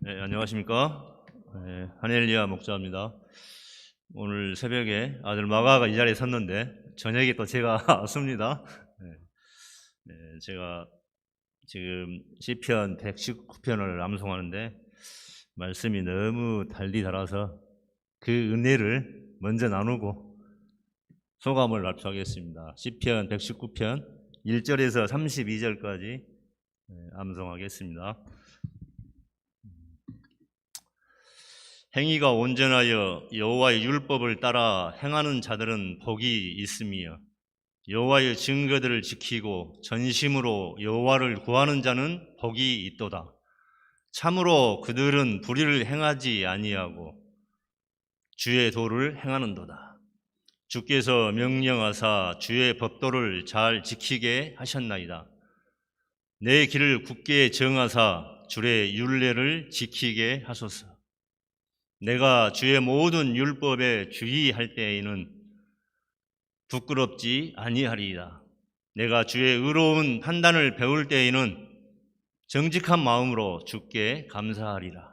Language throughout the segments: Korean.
네, 안녕하십니까. 하넬리아 목사입니다. 오늘 새벽에 아들 마가가 이 자리에 섰는데 저녁에 또 제가 왔습니다. 제가 지금 시편 119편을 암송하는데 말씀이 너무 달리 달아서 그 은혜를 먼저 나누고 소감을 발표하겠습니다. 시편 119편 1절에서 32절까지 암송하겠습니다. 행위가 온전하여 여호와의 율법을 따라 행하는 자들은 복이 있으며 여호와의 증거들을 지키고 전심으로 여호와를 구하는 자는 복이 있도다. 참으로 그들은 불의를 행하지 아니하고 주의 도를 행하는도다. 주께서 명령하사 주의 법도를 잘 지키게 하셨나이다. 내 길을 굳게 정하사 주의 율례를 지키게 하소서. 내가 주의 모든 율법에 주의할 때에는 부끄럽지 아니하리이다. 내가 주의 의로운 판단을 배울 때에는 정직한 마음으로 주께 감사하리라.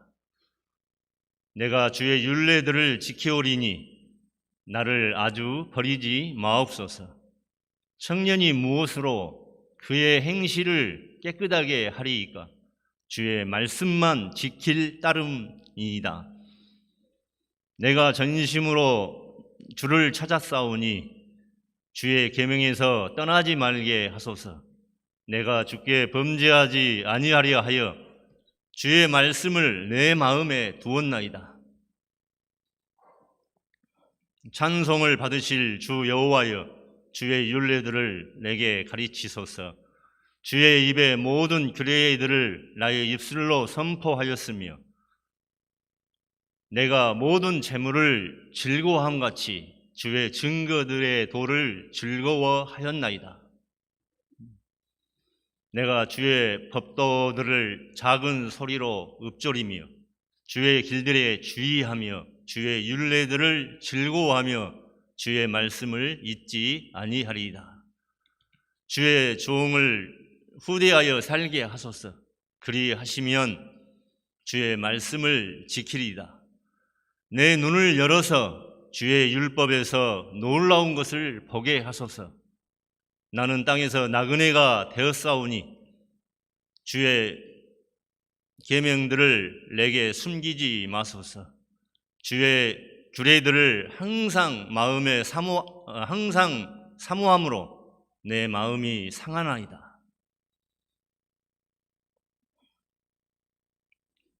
내가 주의 율례들을 지키오리니 나를 아주 버리지 마옵소서. 청년이 무엇으로 그의 행실을 깨끗하게 하리이까? 주의 말씀만 지킬 따름이이다. 내가 전심으로 주를 찾았사오니 주의 계명에서 떠나지 말게 하소서. 내가 주께 범죄하지 아니하려 하여 주의 말씀을 내 마음에 두었나이다. 찬송을 받으실 주 여호와여, 주의 율례들을 내게 가르치소서. 주의 입의 모든 규례들을 나의 입술로 선포하였으며 내가 모든 재물을 즐거워함같이 주의 증거들의 도를 즐거워하였나이다. 내가 주의 법도들을 작은 소리로 읊조리며 주의 길들에 주의하며 주의 율례들을 즐거워하며 주의 말씀을 잊지 아니하리이다. 주의 종을 후대하여 살게 하소서. 그리하시면 주의 말씀을 지키리이다. 내 눈을 열어서 주의 율법에서 놀라운 것을 보게 하소서. 나는 땅에서 나그네가 되었사오니 주의 계명들을 내게 숨기지 마소서. 주의 규례들을 항상 사모함으로 내 마음이 상하나이다.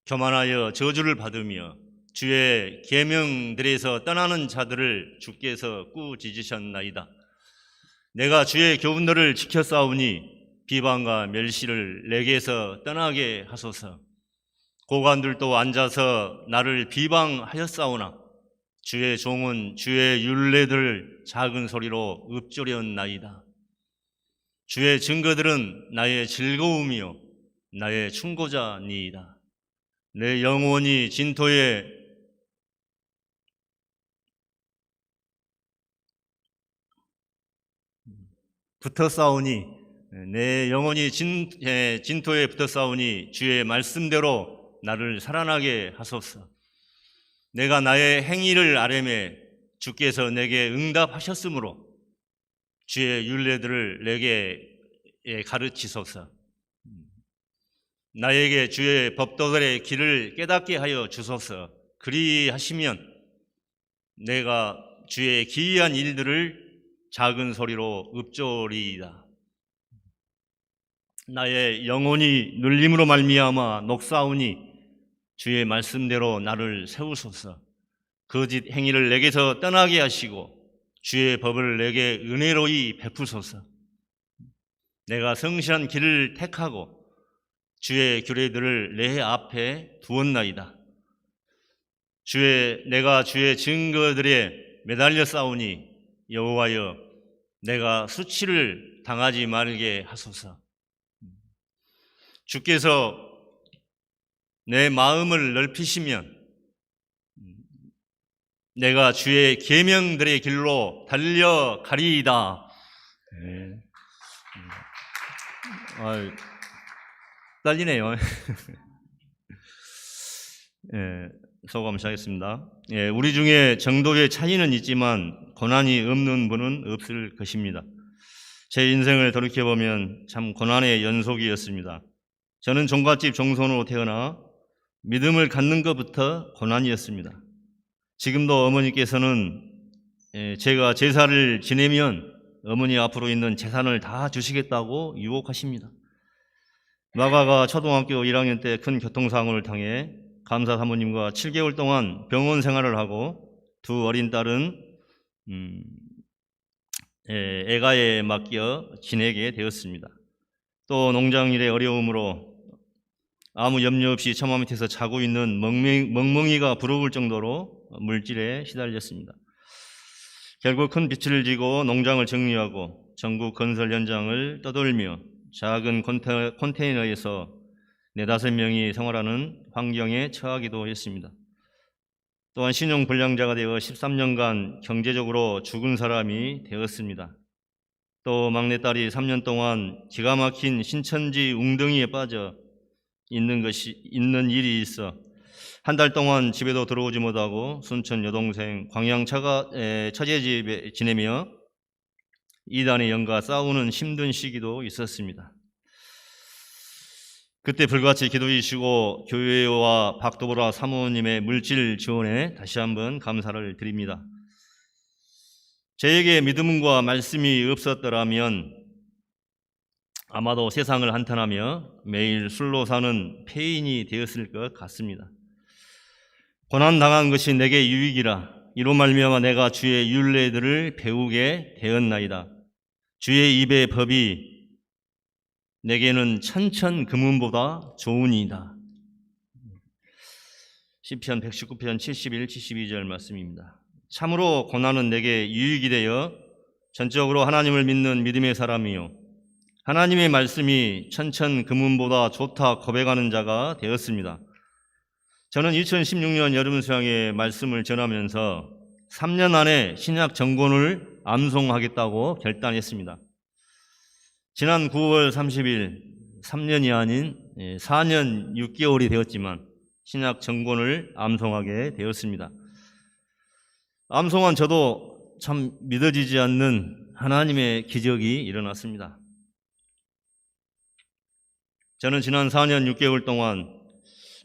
교만하여 저주를 받으며 주의 계명들에서 떠나는 자들을 주께서 꾸짖으셨나이다. 내가 주의 교훈들을 지켰사오니 비방과 멸시를 내게서 떠나게 하소서. 고관들도 앉아서 나를 비방하였사오나 주의 종은 주의 율례들을 작은 소리로 읊조렸나이다. 주의 증거들은 나의 즐거움이요 나의 충고자니이다. 내 영혼이 진토에 붙어싸우니 내 영혼이 진토에 붙어싸우니 주의 말씀대로 나를 살아나게 하소서. 내가 나의 행위를 아뢰매 주께서 내게 응답하셨으므로 주의 율례들을 내게 가르치소서. 나에게 주의 법도들의 길을 깨닫게 하여 주소서. 그리하시면 내가 주의 기이한 일들을 작은 소리로 읊조리이다. 나의 영혼이 눌림으로 말미암아 녹사오니 주의 말씀대로 나를 세우소서. 거짓 행위를 내게서 떠나게 하시고 주의 법을 내게 은혜로이 베푸소서. 내가 성실한 길을 택하고 주의 규례들을 내 앞에 두었나이다. 내가 주의 증거들에 매달려 싸우니 여호와여, 내가 수치를 당하지 말게 하소서. 주께서 내 마음을 넓히시면 내가 주의 계명들의 길로 달려가리이다. 네. 떨리네요. 소감시하겠습니다. 우리 중에 정도의 차이는 있지만 고난이 없는 분은 없을 것입니다. 제 인생을 돌이켜보면 참 고난의 연속이었습니다. 저는 종갓집 종손으로 태어나 믿음을 갖는 것부터 고난이었습니다. 지금도 어머니께서는 제가 제사를 지내면 어머니 앞으로 있는 재산을 다 주시겠다고 유혹하십니다. 마가가 초등학교 1학년 때 큰 교통사고를 당해 감사 사모님과 7개월 동안 병원 생활을 하고 두 어린 딸은 애가에 맡겨 지내게 되었습니다. 또 농장일의 어려움으로 아무 염려 없이 처마 밑에서 자고 있는 멍멍이가 부러울 정도로 물질에 시달렸습니다. 결국 큰 빚을 지고 농장을 정리하고 전국 건설 현장을 떠돌며 작은 컨테이너에서 4-5명이 생활하는 환경에 처하기도 했습니다. 또한 신용불량자가 되어 13년간 경제적으로 죽은 사람이 되었습니다. 또 막내딸이 3년 동안 기가 막힌 신천지 웅덩이에 빠져 있는 일이 있어 한 달 동안 집에도 들어오지 못하고 순천 여동생 광양 처제집에 지내며 이단의 영과 싸우는 힘든 시기도 있었습니다. 그때 불같이 기도해 주시고 교회와 박도보라 사모님의 물질 지원에 다시 한번 감사를 드립니다. 저에게 믿음과 말씀이 없었더라면 아마도 세상을 한탄하며 매일 술로 사는 폐인이 되었을 것 같습니다. 고난당한 것이 내게 유익이라 이로 말미암아 내가 주의 율례들을 배우게 되었나이다. 주의 입의 법이 내게는 천천금은보다 좋으니이다. 시편 119편 71, 72절 말씀입니다. 참으로 고난은 내게 유익이 되어 전적으로 하나님을 믿는 믿음의 사람이요 하나님의 말씀이 천천금은보다 좋다 고백하는 자가 되었습니다. 저는 2016년 여름 수양회 말씀을 전하면서 3년 안에 신약 전권을 암송하겠다고 결단했습니다. 지난 9월 30일 3년이 아닌 4년 6개월이 되었지만 신약 전권을 암송하게 되었습니다. 암송한 저도 참 믿어지지 않는 하나님의 기적이 일어났습니다. 저는 지난 4년 6개월 동안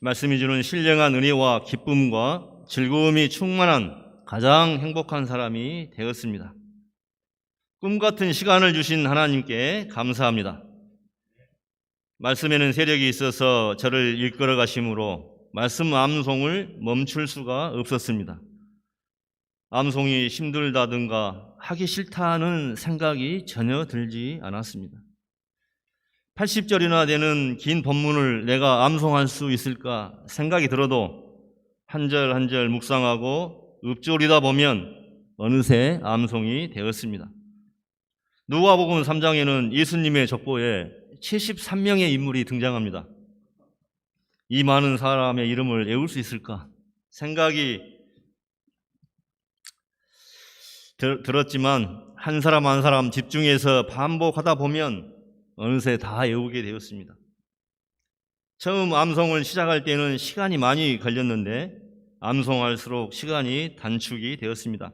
말씀이 주는 신령한 은혜와 기쁨과 즐거움이 충만한 가장 행복한 사람이 되었습니다. 꿈같은 시간을 주신 하나님께 감사합니다. 말씀에는 세력이 있어서 저를 이끌어 가심으로 말씀 암송을 멈출 수가 없었습니다. 암송이 힘들다든가 하기 싫다는 생각이 전혀 들지 않았습니다. 80절이나 되는 긴 본문을 내가 암송할 수 있을까 생각이 들어도 한 절 한 절 묵상하고 읊조리다 보면 어느새 암송이 되었습니다. 누가복음 3장에는 예수님의 족보에 73명의 인물이 등장합니다. 이 많은 사람의 이름을 외울 수 있을까 생각이 들었지만 한 사람 한 사람 집중해서 반복하다 보면 어느새 다 외우게 되었습니다. 처음 암송을 시작할 때는 시간이 많이 걸렸는데 암송할수록 시간이 단축이 되었습니다.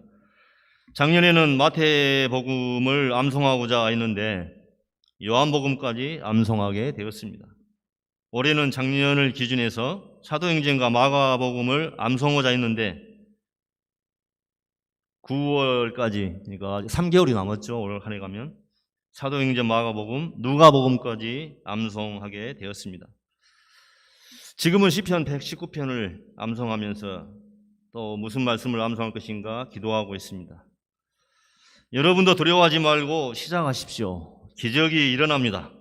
작년에는 마태복음을 암송하고자 했는데 요한복음까지 암송하게 되었습니다. 올해는 작년을 기준해서 사도행전과 마가복음을 암송하고자 했는데 9월까지, 그러니까 3개월이 남았죠. 올 한 해 가면 사도행전, 마가복음, 누가복음까지 암송하게 되었습니다. 지금은 시편 119편을 암송하면서 또 무슨 말씀을 암송할 것인가 기도하고 있습니다. 여러분도 두려워하지 말고 시작하십시오. 기적이 일어납니다.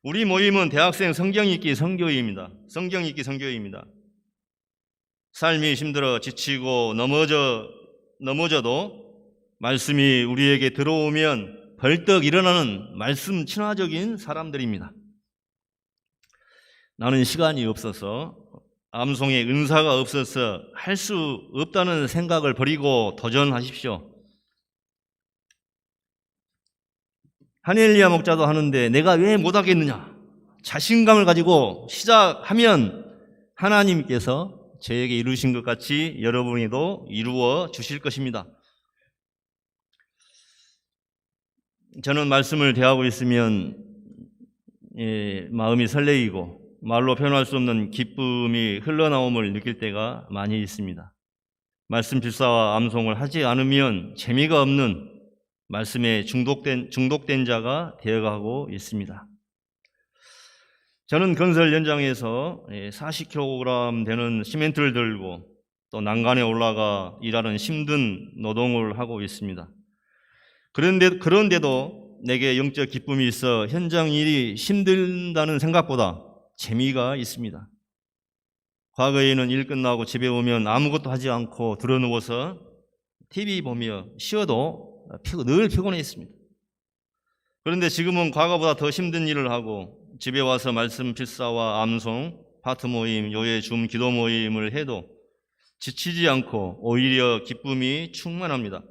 우리 모임은 대학생 성경 읽기 선교회입니다. 성경 읽기 선교회입니다. 삶이 힘들어 지치고 넘어져도 말씀이 우리에게 들어오면 벌떡 일어나는 말씀 친화적인 사람들입니다. 나는 시간이 없어서 암송의 은사가 없어서 할 수 없다는 생각을 버리고 도전하십시오. 하넬리아 목자도 하는데 내가 왜 못하겠느냐? 자신감을 가지고 시작하면 하나님께서 저에게 이루신 것 같이 여러분에도 이루어 주실 것입니다. 저는 말씀을 대하고 있으면 마음이 설레이고 말로 표현할 수 없는 기쁨이 흘러나옴을 느낄 때가 많이 있습니다. 말씀 필사와 암송을 하지 않으면 재미가 없는 말씀에 중독된 자가 되어가고 있습니다. 저는 건설 현장에서 40kg 되는 시멘트를 들고 또 난간에 올라가 일하는 힘든 노동을 하고 있습니다. 그런데도 내게 영적 기쁨이 있어 현장 일이 힘들다는 생각보다 재미가 있습니다. 과거에는 일 끝나고 집에 오면 아무것도 하지 않고 드러누워서 TV 보며 쉬어도 늘 피곤해 있습니다. 그런데 지금은 과거보다 더 힘든 일을 하고 집에 와서 말씀 필사와 암송, 파트 모임, 요예 줌 기도 모임을 해도 지치지 않고 오히려 기쁨이 충만합니다.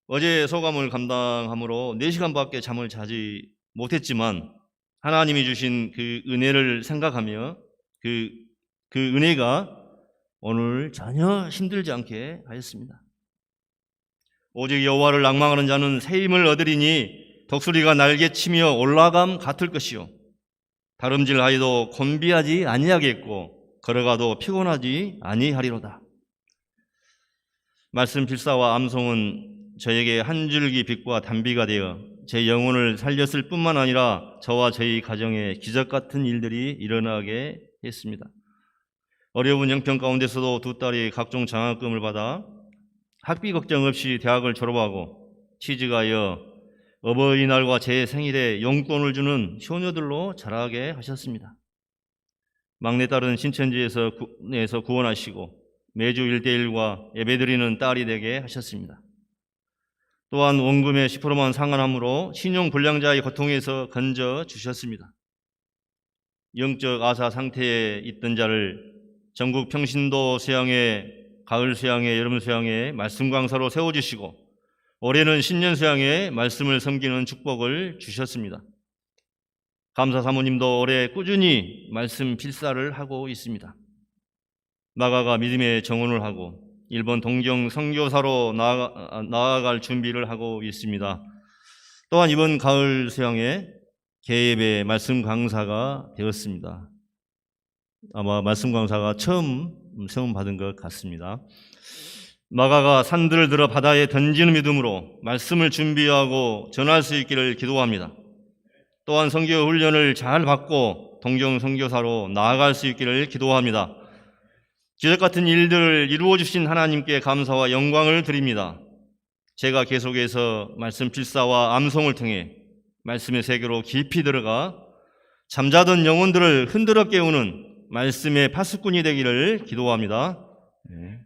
어제 소감을 감당함으로 4시간밖에 잠을 자지 못했지만 하나님이 주신 그 은혜를 생각하며 그 은혜가 오늘 전혀 힘들지 않게 하였습니다. 오직 여호와를 낭망하는 자는 새 힘을 얻으리니 독수리가 날개치며 올라감 같을 것이요 다름질하여도 곤비하지 아니하겠고 걸어가도 피곤하지 아니하리로다. 말씀 필사와 암송은 저에게 한 줄기 빛과 단비가 되어 제 영혼을 살렸을 뿐만 아니라 저와 저희 가정에 기적 같은 일들이 일어나게 했습니다. 어려운 형편 가운데서도 두 딸이 각종 장학금을 받아 학비 걱정 없이 대학을 졸업하고 취직하여 어버이날과 제 생일에 용돈을 주는 효녀들로 자라게 하셨습니다. 막내딸은 신천지에서 구원하시고 매주 1:1과 예배드리는 딸이 되게 하셨습니다. 또한 원금의 10%만 상환함으로 신용불량자의 고통에서 건져 주셨습니다. 영적 아사 상태에 있던 자를 전국 평신도 수양회, 가을 수양회, 여름 수양회 말씀 강사로 세워주시고 올해는 신년 수양회 말씀을 섬기는 축복을 주셨습니다. 감사 사모님도 올해 꾸준히 말씀 필사를 하고 있습니다. 나가가 믿음의 정원을 하고 일본 동경 선교사로 나아갈 준비를 하고 있습니다. 또한 이번 가을 수양회 개예배 말씀 강사가 되었습니다. 아마 말씀 강사가 처음 받은 것 같습니다. 마가가 산들을 들어 바다에 던지는 믿음으로 말씀을 준비하고 전할 수 있기를 기도합니다. 또한 선교 훈련을 잘 받고 동경 선교사로 나아갈 수 있기를 기도합니다. 기적 같은 일들을 이루어 주신 하나님께 감사와 영광을 드립니다. 제가 계속해서 말씀 필사와 암송을 통해 말씀의 세계로 깊이 들어가 잠자던 영혼들을 흔들어 깨우는 말씀의 파수꾼이 되기를 기도합니다. 네.